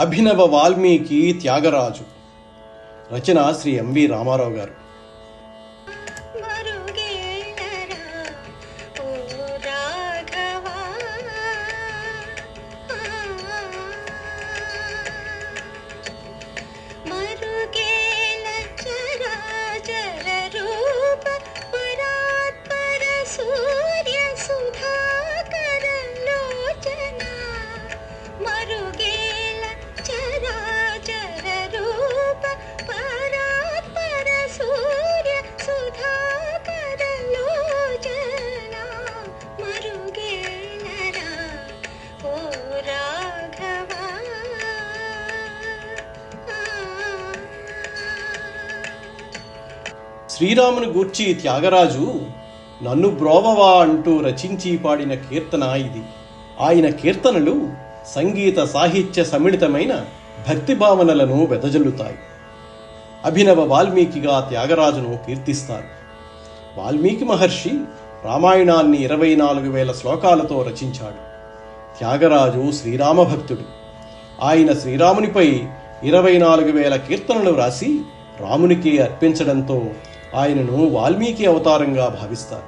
అభినవ వాల్మీకి త్యాగరాజు. రచన శ్రీ ఎంవి రామారావు గారు. శ్రీరాముని గూర్చి త్యాగరాజు నన్ను బ్రోవవా అంటూ రచించి పాడిన కీర్తన ఇది. ఆయన కీర్తనలు సంగీత సాహిత్య సమ్మిళితమైన భక్తి భావనలను వెదజల్లుతాయి. అభినవ వాల్మీకిగా త్యాగరాజును కీర్తిస్తారు. వాల్మీకి మహర్షి రామాయణాన్ని 24,000 శ్లోకాలతో రచించాడు. త్యాగరాజు శ్రీరామ భక్తుడు. ఆయన శ్రీరామునిపై 24,000 కీర్తనలు రాసి రామునికి అర్పించడంతో ఆయనను వాల్మీకి అవతారంగా భావిస్తారు.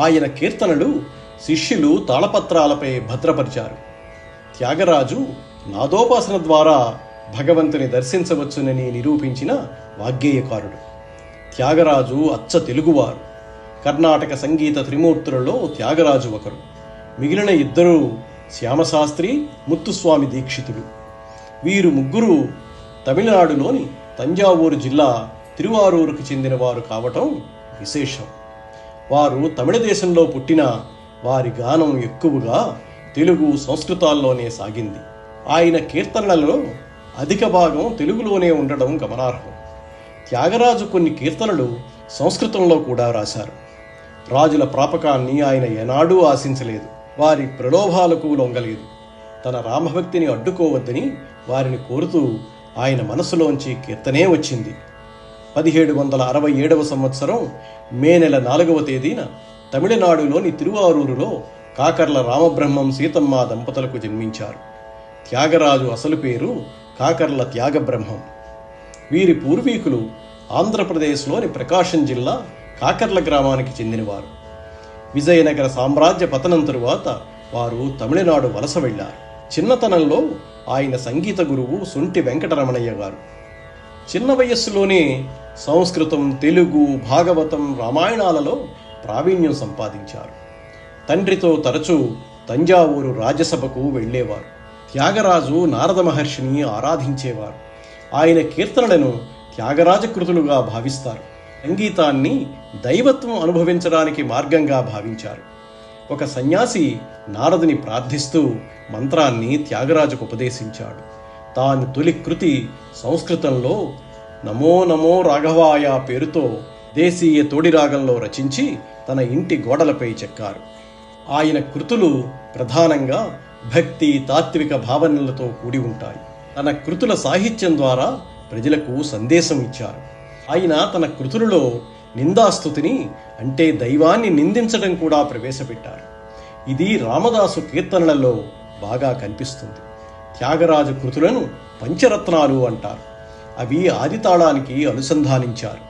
ఆయన కీర్తనలు శిష్యులు తాళపత్రాలపై భద్రపరిచారు. త్యాగరాజు నాదోపాసన ద్వారా భగవంతుని దర్శించవచ్చునని నిరూపించిన వాగ్గేయకారుడు. త్యాగరాజు అచ్చ తెలుగువారు. కర్ణాటక సంగీత త్రిమూర్తులలో త్యాగరాజు ఒకరు. మిగిలిన ఇద్దరు శ్యామశాస్త్రి, ముత్తుస్వామి దీక్షితులు. వీరు ముగ్గురు తమిళనాడులోని తంజావూరు జిల్లా తిరువారూరుకు చెందిన వారు కావటం విశేషం. వారు తమిళ దేశంలో పుట్టిన వారి గానం ఎక్కువగా తెలుగు, సంస్కృతాల్లోనే సాగింది. ఆయన కీర్తనలలో అధిక భాగం తెలుగులోనే ఉండడం గమనార్హం. త్యాగరాజు కొన్ని కీర్తనలు సంస్కృతంలో కూడా రాశారు. రాజుల ప్రాపకాన్ని ఆయన ఏనాడూ ఆశించలేదు. వారి ప్రలోభాలకు లొంగలేదు. తన రామభక్తిని అడ్డుకోవద్దని వారిని కోరుతూ ఆయన మనసులోంచి కీర్తనే వచ్చింది. 1767 సంవత్సరం మే నెల 4వ తేదీన తమిళనాడులోని తిరువారూరులో కాకర్ల రామబ్రహ్మం సీతమ్మ దంపతులకు జన్మించారు. త్యాగరాజు అసలు పేరు కాకర్ల త్యాగబ్రహ్మం. వీరి పూర్వీకులు ఆంధ్రప్రదేశ్లోని ప్రకాశం జిల్లా కాకర్ల గ్రామానికి చెందినవారు. విజయనగర సామ్రాజ్య పతనం తరువాత వారు తమిళనాడు వలస వెళ్లారు. చిన్నతనంలో ఆయన సంగీత గురువు సొంటి వెంకటరమణయ్య గారు. చిన్న వయస్సులోనే సంస్కృతం, తెలుగు, భాగవతం, రామాయణాలలో ప్రావీణ్యం సంపాదించారు. తండ్రితో తరచూ తంజావూరు రాజ్యసభకు వెళ్లేవారు. త్యాగరాజు నారద మహర్షిని ఆరాధించేవారు. ఆయన కీర్తనలను త్యాగరాజ కృతులుగా భావిస్తారు. సంగీతాన్ని దైవత్వం అనుభవించడానికి మార్గంగా భావించారు. ఒక సన్యాసి నారదుని ప్రార్థిస్తూ మంత్రాన్ని త్యాగరాజుకు ఉపదేశించాడు. తాను తొలి కృతి సంస్కృతంలో నమో నమో రాఘవాయ పేరుతో దేశీయ తోడి రాగంలో రచించి తన ఇంటి గోడలపై చెక్కారు. ఆయన కృతులు ప్రధానంగా భక్తి, తాత్విక భావనలతో కూడి ఉంటాయి. తన కృతుల సాహిత్యం ద్వారా ప్రజలకు సందేశం ఇచ్చారు. ఆయన తన కృతులలో నిందాస్తుతిని, అంటే దైవాన్ని నిందించడం కూడా ప్రవేశపెట్టారు. ఇది రామదాసు కీర్తనలలో బాగా కనిపిస్తుంది. త్యాగరాజు కృతులను పంచరత్నాలు అంటారు. అవి ఆదితాళానికి అనుసంధానించారు.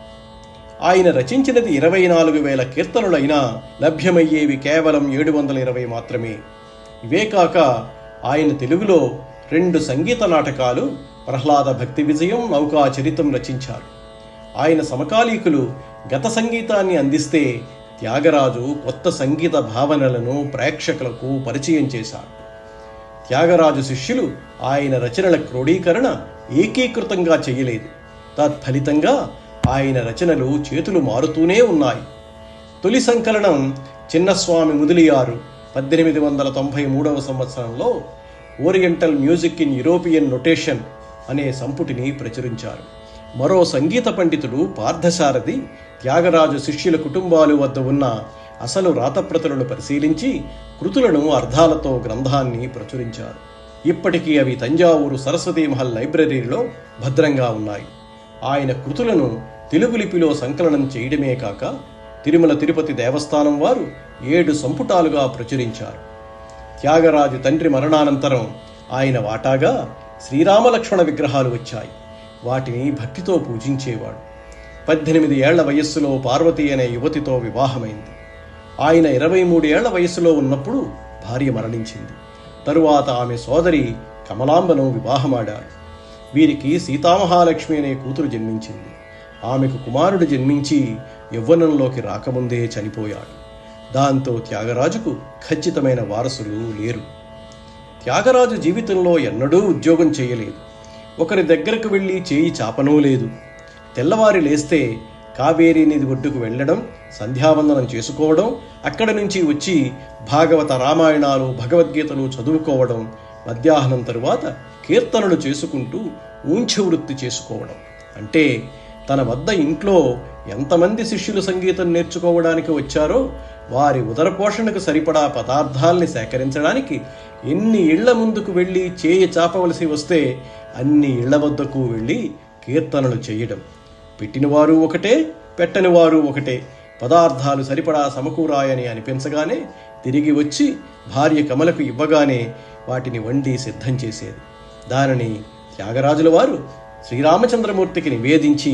ఆయన రచించినది 24,000 కీర్తనలైనా లభ్యమయ్యేవి కేవలం 720 మాత్రమే. ఇవే కాక ఆయన తెలుగులో 2 సంగీత నాటకాలు, ప్రహ్లాద భక్తి విజయం, నౌకా చరితం రచించారు. ఆయన సమకాలీకులు గత సంగీతాన్ని అందిస్తే త్యాగరాజు కొత్త సంగీత భావనలను ప్రేక్షకులకు పరిచయం చేశారు. త్యాగరాజు శిష్యులు ఆయన రచనల క్రోడీకరణ ఏకీకృతంగా చేయలేదు. తత్ఫలితంగా ఆయన రచనలు చేతులు మారుతూనే ఉన్నాయి. తొలి సంకలనం చిన్నస్వామి ముదిలియారు 1893 సంవత్సరంలో oriental music in European notation అనే సంపుటిని ప్రచురించారు. మరో సంగీత పండితుడు పార్థసారథి త్యాగరాజు శిష్యుల కుటుంబాలు వద్ద ఉన్న అసలు రాతప్రతులను పరిశీలించి కృతులను అర్థాలతో గ్రంథాన్ని ప్రచురించారు. ఇప్పటికీ అవి తంజావూరు సరస్వతీ మహల్ లైబ్రరీలో భద్రంగా ఉన్నాయి. ఆయన కృతులను తెలుగు లిపిలో సంకలనం చేయడమే కాక తిరుమల తిరుపతి దేవస్థానం వారు 7 సంపుటాలుగా ప్రచురించారు. త్యాగరాజు తండ్రి మరణానంతరం ఆయన వాటాగా శ్రీరామలక్ష్మణ విగ్రహాలు వచ్చాయి. వాటిని భక్తితో పూజించేవాడు. 18 ఏళ్ల వయస్సులో పార్వతి అనే యువతితో వివాహమైంది. ఆయన 23 ఏళ్ల వయస్సులో ఉన్నప్పుడు భార్య మరణించింది. తరువాత ఆమె సోదరి కమలాంబను వివాహమాడారు. వీరికి సీతామహాలక్ష్మి అనే కూతురు జన్మించింది. ఆమెకు కుమారుడు జన్మించి యవ్వనంలోకి రాకముందే చనిపోయాడు. దాంతో త్యాగరాజుకు ఖచ్చితమైన వారసులు లేరు. త్యాగరాజు జీవితంలో ఎన్నడూ ఉద్యోగం చేయలేదు. ఒకరి దగ్గరకు వెళ్ళి చేయి చాపనూ లేదు. తెల్లవారి లేస్తే కావేరీ నది ఒడ్డుకు వెళ్ళడం, సంధ్యావందనం చేసుకోవడం, అక్కడి నుంచి వచ్చి భాగవత రామాయణాలు భగవద్గీతలు చదువుకోవడం, మధ్యాహ్నం తరువాత కీర్తనలు చేసుకుంటూ ఊంఛ వృత్తి చేసుకోవడం. అంటే తన వద్ద ఇంట్లో ఎంతమంది శిష్యులు సంగీతం నేర్చుకోవడానికి వచ్చారో వారి ఉదరపోషణకు సరిపడా పదార్థాల్ని సేకరించడానికి ఎన్ని ఇళ్ల ముందుకు వెళ్ళి చేయి చాపవలసి వస్తే అన్ని ఇళ్ల వద్దకు వెళ్ళి కీర్తనలు చేయడం. పెట్టినవారు ఒకటే, పెట్టనివారు ఒకటే. పదార్థాలు సరిపడా సమకూరాయని అనిపించగానే తిరిగి వచ్చి భార్య కమలకు ఇవ్వగానే వాటిని వండి సిద్ధం చేసేది. దానిని త్యాగరాజుల వారు శ్రీరామచంద్రమూర్తికి నివేదించి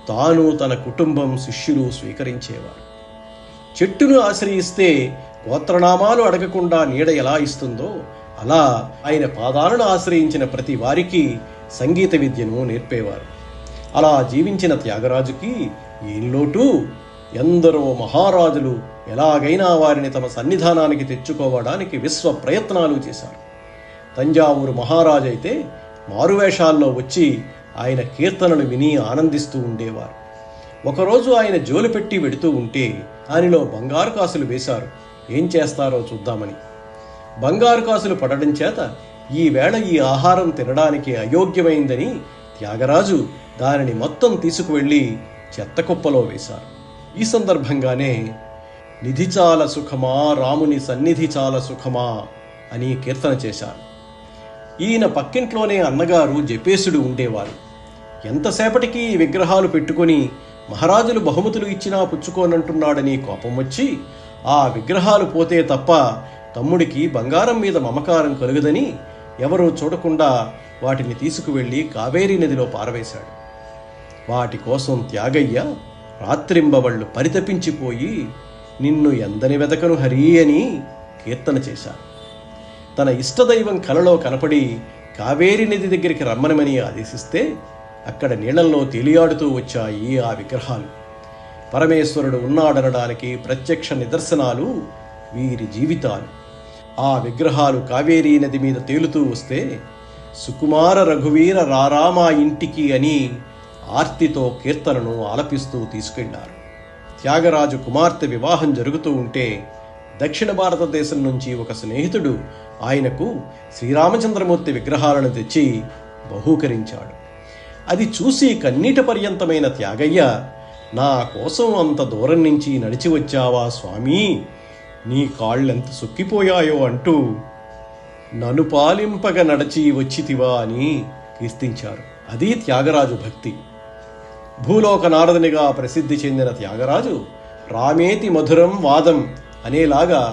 తాను తన కుటుంబం శిష్యులు స్వీకరించేవారు. చెట్టును ఆశ్రయిస్తే గోత్రనామాలు అడగకుండా నీడ ఎలా ఇస్తుందో అలా ఆయన పాదాలను ఆశ్రయించిన ప్రతి వారికి సంగీత విద్యను నేర్పేవారు. అలా జీవించిన త్యాగరాజుకి ఏం లోటు? ఎందరో మహారాజులు ఎలాగైనా వారిని తమ సన్నిధానానికి తెచ్చుకోవడానికి విశ్వ ప్రయత్నాలు చేశారు. తంజావూరు మహారాజైతే మారువేషాల్లో వచ్చి ఆయన కీర్తనలు విని ఆనందిస్తూ ఉండేవారు. ఒకరోజు ఆయన జోలు పెట్టి వెడుతూ ఉంటే దానిలో బంగారు కాసులు వేశారు. ఏం చేస్తారో చూద్దామని. బంగారు కాసులు పడడం చేత ఈవేళ ఈ ఆహారం తినడానికి అయోగ్యమైందని త్యాగరాజు దానిని మొత్తం తీసుకువెళ్ళి చెత్త కుప్పలో వేశారు. ఈ సందర్భంగానే నిధి చాలా సుఖమా, రాముని సన్నిధి చాలా సుఖమా అని కీర్తన చేశారు. ఈయన పక్కింట్లోనే అన్నగారు జపేశుడు ఉండేవారు. ఎంతసేపటికి ఈ విగ్రహాలు పెట్టుకుని మహారాజులు బహుమతులు ఇచ్చినా పుచ్చుకోనంటున్నాడని కోపం వచ్చి ఆ విగ్రహాలు పోతే తప్ప తమ్ముడికి బంగారం మీద మమకారం కలుగదని ఎవరూ చూడకుండా వాటిని తీసుకువెళ్ళి కావేరీ నదిలో పారవేశాడు. వాటి కోసం త్యాగయ్య రాత్రింబవళ్ళు పరితపించిపోయి నిన్ను ఎందని వెతకను హరి అని కీర్తన చేశారు. తన ఇష్టదైవం కలలో కనపడి కావేరీ నది దగ్గరికి రమ్మనమని ఆదేశిస్తే అక్కడ నీళ్లలో తేలియాడుతూ వచ్చాయి ఆ విగ్రహాలు. పరమేశ్వరుడు ఉన్నాడనడానికి ప్రత్యక్ష నిదర్శనాలు వీరి జీవితాలు. ఆ విగ్రహాలు కావేరీ నది మీద తేలుతూ వస్తే సుకుమార రఘువీర రారామా ఇంటికి అని ఆర్తితో కీర్తనను ఆలపిస్తూ తీసుకెళ్లారు. త్యాగరాజు కుమార్తె వివాహం జరుగుతూ ఉంటే దక్షిణ భారతదేశం నుంచి ఒక స్నేహితుడు ఆయనకు శ్రీరామచంద్రమూర్తి విగ్రహాలను తెచ్చి బహూకరించాడు. అది చూసి కన్నీట పర్యంతమైన త్యాగయ్య, నా కోసం అంత దూరం నుంచి నడిచి వచ్చావా స్వామీ, నీ కాళ్ళెంత సొక్కిపోయాయో అంటూ నన్ను పాలింపగ నడచి వచ్చితివా అని కీర్తించారు. అది త్యాగరాజు భక్తి. భూలోక నారదునిగా ప్రసిద్ధి చెందిన త్యాగరాజు రామేతి మధురం వాదం అనేలాగా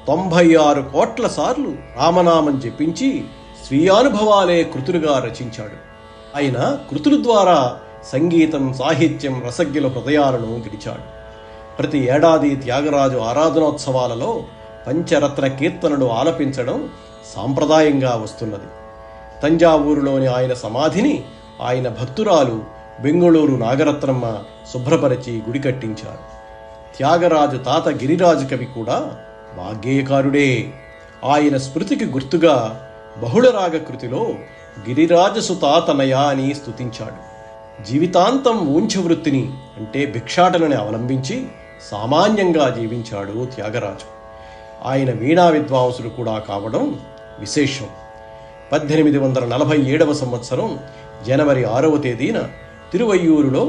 96 కోట్ల సార్లు రామనామం జపించి స్వీయానుభవాలే కృతులుగా రచించాడు. ఆయన కృతుల ద్వారా సంగీతం, సాహిత్యం, రసజ్ఞుల హృదయాలను గెలిచాడు. ప్రతి ఏడాది త్యాగరాజు ఆరాధనోత్సవాలలో పంచరత్న కీర్తనలు ఆలపించడం సాంప్రదాయంగా వస్తున్నది. తంజావూరులోని ఆయన సమాధిని ఆయన భక్తురాలు బెంగుళూరు నాగరత్నమ్మ శుభ్రపరిచి గుడి కట్టించారు. త్యాగరాజు తాత గిరిరాజు కవి కూడా వాగ్గేయకారుడే. ఆయన స్మృతికి గుర్తుగా బహుళరాగ కృతిలో గిరిరాజసుతాతనయ అని స్తుతించాడు. జీవితాంతం ఊంఛ వృత్తిని అంటే భిక్షాటనని అవలంబించి సామాన్యంగా జీవించాడు త్యాగరాజు. ఆయన వీణా విద్వాంసుడు కూడా కావడం విశేషం. 1847 సంవత్సరం జనవరి 6వ తేదీన తిరువయ్యూరులో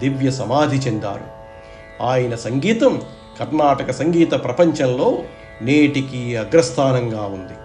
దివ్య సమాధి చెందారు. ఆయన సంగీతం కర్ణాటక సంగీత ప్రపంచంలో నేటికి అగ్రస్థానంగా ఉంది.